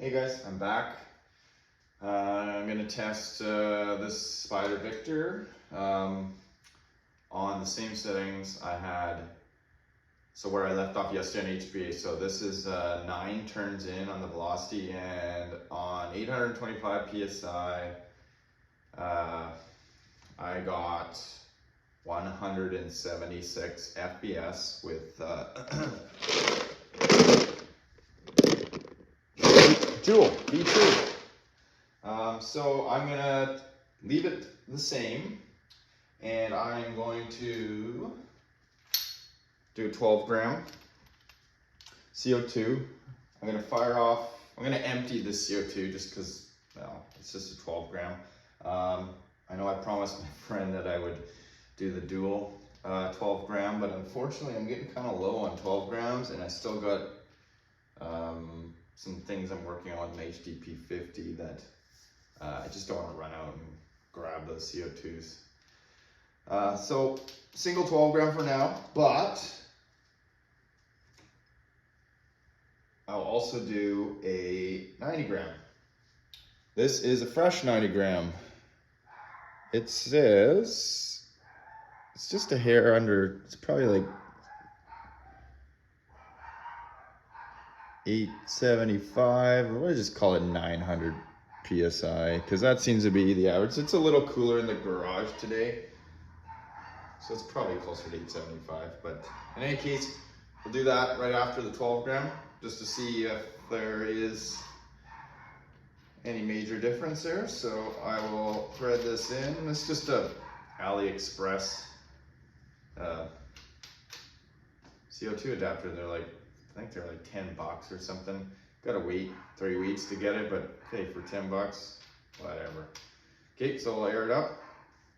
Hey guys, I'm back. I'm gonna test this Spyder Victor on the same settings I had. So where I left off yesterday on HPA. So this is 9 turns in on the velocity, and on 825 psi, I got 176 FPS with Julv2. So I'm gonna leave it the same, and I'm going to do a 12 gram CO2. I'm gonna fire off, I'm gonna empty the CO2 just because, well, it's just a 12 gram. I know I promised my friend that I would do the dual 12 gram, but unfortunately I'm getting kind of low on 12 grams, and I still got some things I'm working on in HDP 50 that I just don't want to run out and grab those CO2s. So single 12 gram for now, but I'll also do a 90 gram. This is a fresh 90 gram. It says it's just a hair under, it's probably like 875, or I just call it 900 psi, because that seems to be the average. It's a little cooler in the garage today, so it's probably closer to 875, but in any case, we'll do that right after the 12 gram, just to see if there is any major difference there. So I will thread this in. It's just a AliExpress CO2 adapter. They're like, I think they're like 10 bucks or something. Gotta wait 3 weeks to get it, but okay, for 10 bucks, whatever. Okay, so I'll air it up,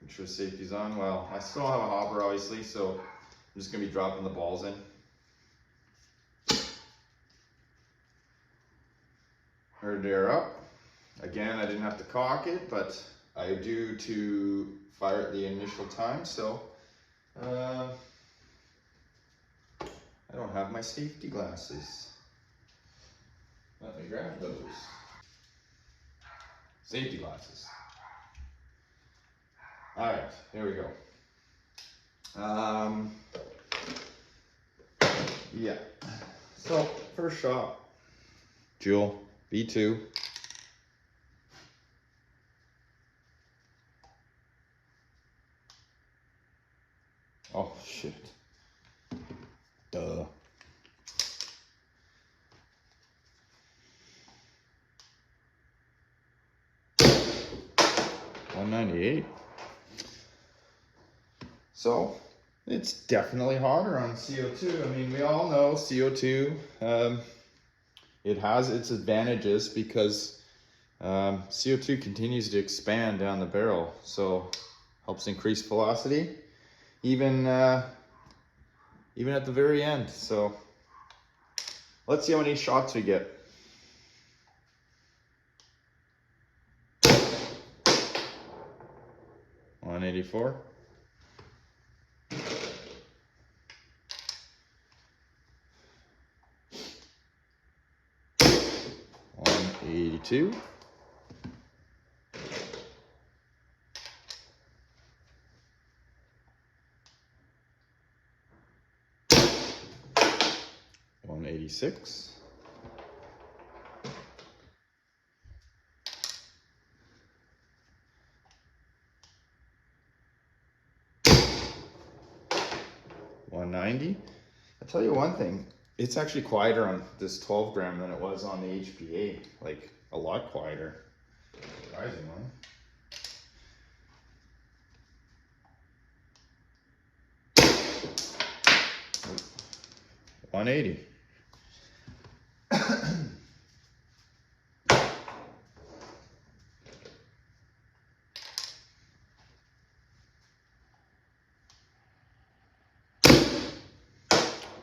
make sure safety's on. Well, I still don't have a hopper, obviously, so I'm just gonna be dropping the balls in. Aired air up. Again, I didn't have to cock it, but I do to fire at the initial time, so I don't have my safety glasses. Let me grab those. Safety glasses. All right, here we go. Yeah. So first shot, Julv2. Oh shit. Duh. $198. So it's definitely hotter on CO2. I mean, we all know CO2, it has its advantages because CO2 continues to expand down the barrel, so helps increase velocity, even at the very end. So let's see how many shots we get. $184. $182. $186. $190. I'll tell you one thing, it's actually quieter on this 12 gram than it was on the HPA, like a lot quieter, surprisingly. $180.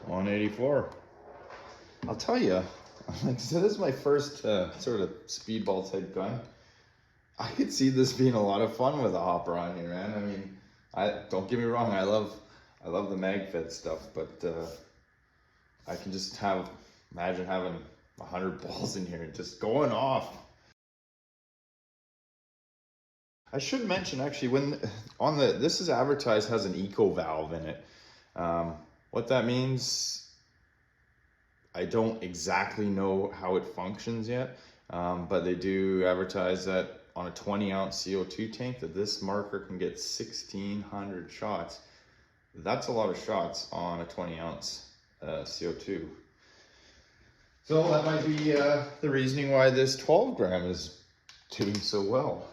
$184. I'll tell you, so this is my first sort of speedball type gun. I could see this being a lot of fun with a hopper on here, man. I mean, don't get me wrong, I love the mag fed stuff, but I can just imagine having 100 balls in here, just going off. I should mention actually, when on the, this is advertised has an eco valve in it. What that means, I don't exactly know how it functions yet, but they do advertise that on a 20-ounce CO2 tank that this marker can get 1,600 shots. That's a lot of shots on a 20-ounce CO2. So that might be the reasoning why this 12 gram is doing so well.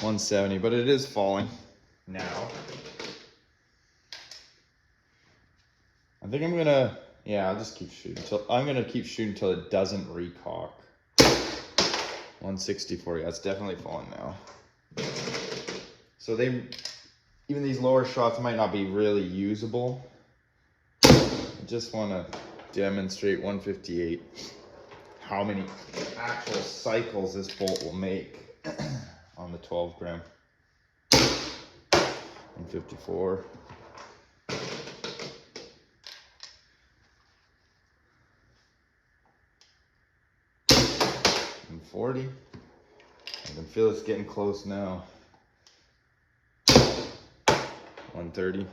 170, but it is falling now. I think I'm gonna, yeah, I'll just keep shooting I'm gonna keep shooting until it doesn't recock. 164, yeah, it's definitely falling now. So even these lower shots might not be really usable. I just wanna demonstrate 158, how many actual cycles this bolt will make on the 12 gram. 154. 140. I can feel it's getting close now. 130.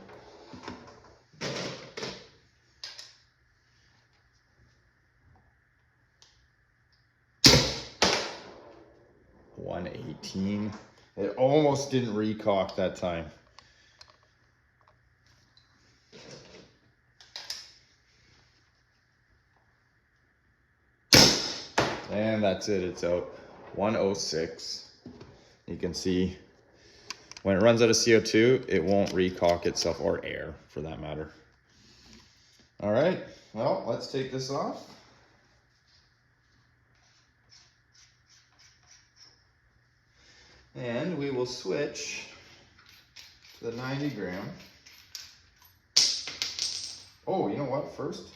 118. It almost didn't recock that time. And that's it, it's out. 106. You can see when it runs out of CO2, it won't recock itself, or air for that matter. All right, well, let's take this off. And we will switch to the 90 gram. Oh, you know what? First,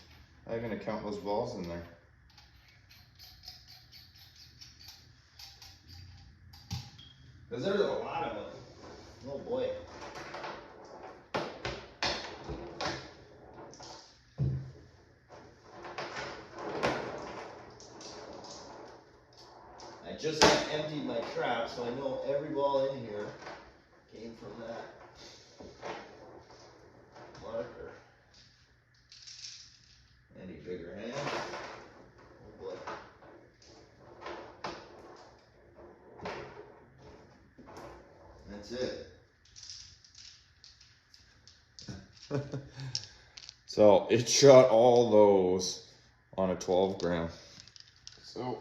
I'm gonna count those balls in there. Because there's a lot of them. Oh boy. I just emptied my trap, so I know every ball in here came from that marker. Any bigger hand? Oh boy. That's it. So it shot all those on a 12 gram. So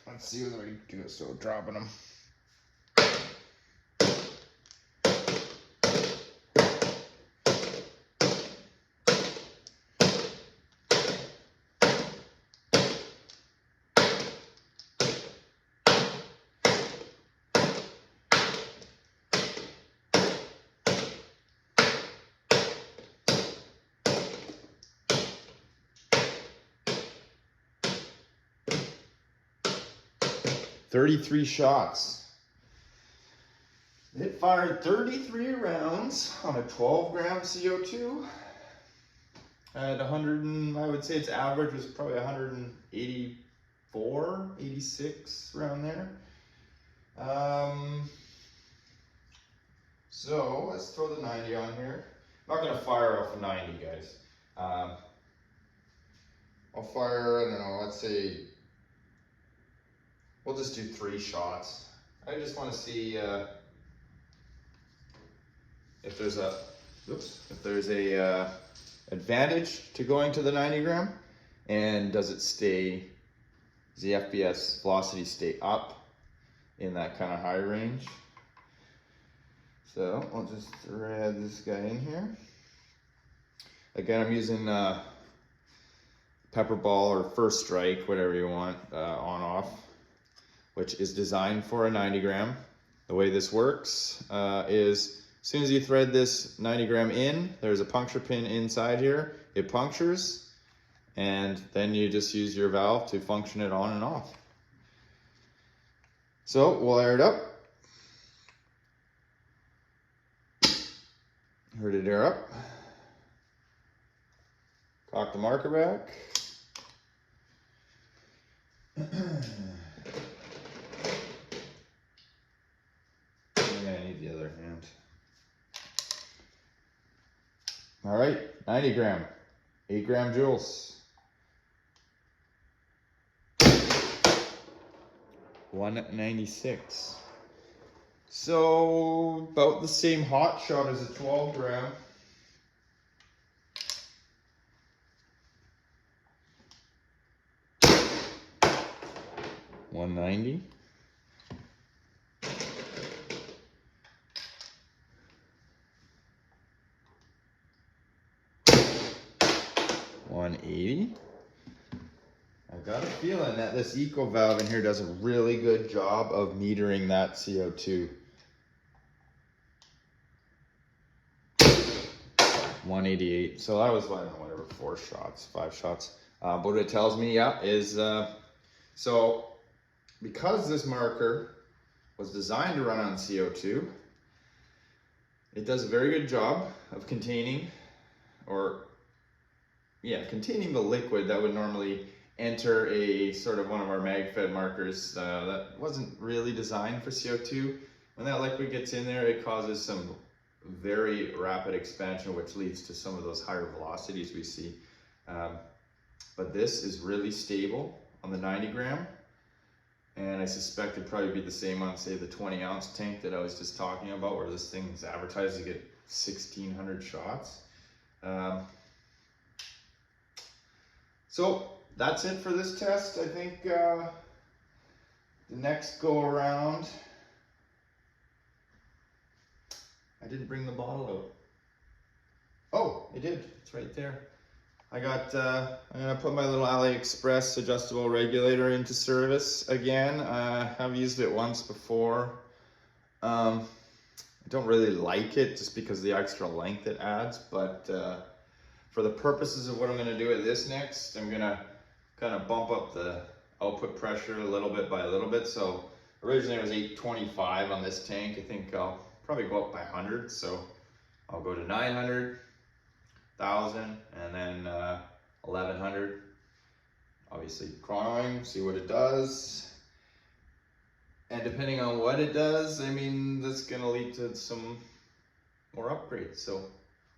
let's see what I can do. So dropping them. "33 shots. It fired 33 rounds on a 12 gram CO2 at 100, and I would say its average was probably 184, 86 around there. So let's throw the 90 on here. I'm not gonna fire off a 90, guys. I'll fire, I don't know, let's say, we'll just do 3 shots. I just want to see if there's a, advantage to going to the 90 gram, and does the FPS velocity stay up in that kind of high range. So I'll just thread this guy in here. Again, I'm using pepper ball or first strike, whatever you want, on off, which is designed for a 90 gram. The way this works is, as soon as you thread this 90 gram in, there's a puncture pin inside here. It punctures, and then you just use your valve to function it on and off. So we'll air it up. Heard it air up. Cock the marker back. And I need the other hand. All right, 90 gram, 8 gram Julv2. 196. So about the same hot shot as a 12 gram. $190. $180. I've got a feeling that this eco valve in here does a really good job of metering that CO2. 188. So that was, I don't know, whatever, 4 shots, 5 shots. But what it tells me, yeah, is so because this marker was designed to run on CO2, it does a very good job of containing, containing the liquid that would normally enter a sort of one of our mag-fed markers that wasn't really designed for CO2. When that liquid gets in there, it causes some very rapid expansion, which leads to some of those higher velocities we see. But this is really stable on the 90 gram. And I suspect it'd probably be the same on, say, the 20-ounce tank that I was just talking about, where this thing's advertised to get 1,600 shots. So that's it for this test. I think the next go around, I didn't bring the bottle out. Oh, I did. It's right there. I got, I'm gonna put my little AliExpress adjustable regulator into service again. I have used it once before. I don't really like it just because of the extra length it adds, but for the purposes of what I'm gonna do with this next, I'm gonna kind of bump up the output pressure a little bit by a little bit. So originally it was 825 on this tank. I think I'll probably go up by 100. So I'll go to 900. 1,000, and then 1,100. Obviously chronoing, see what it does. And depending on what it does, I mean, that's gonna lead to some more upgrades. So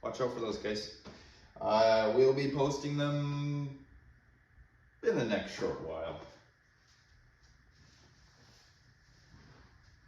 watch out for those, guys. We'll be posting them in the next short while.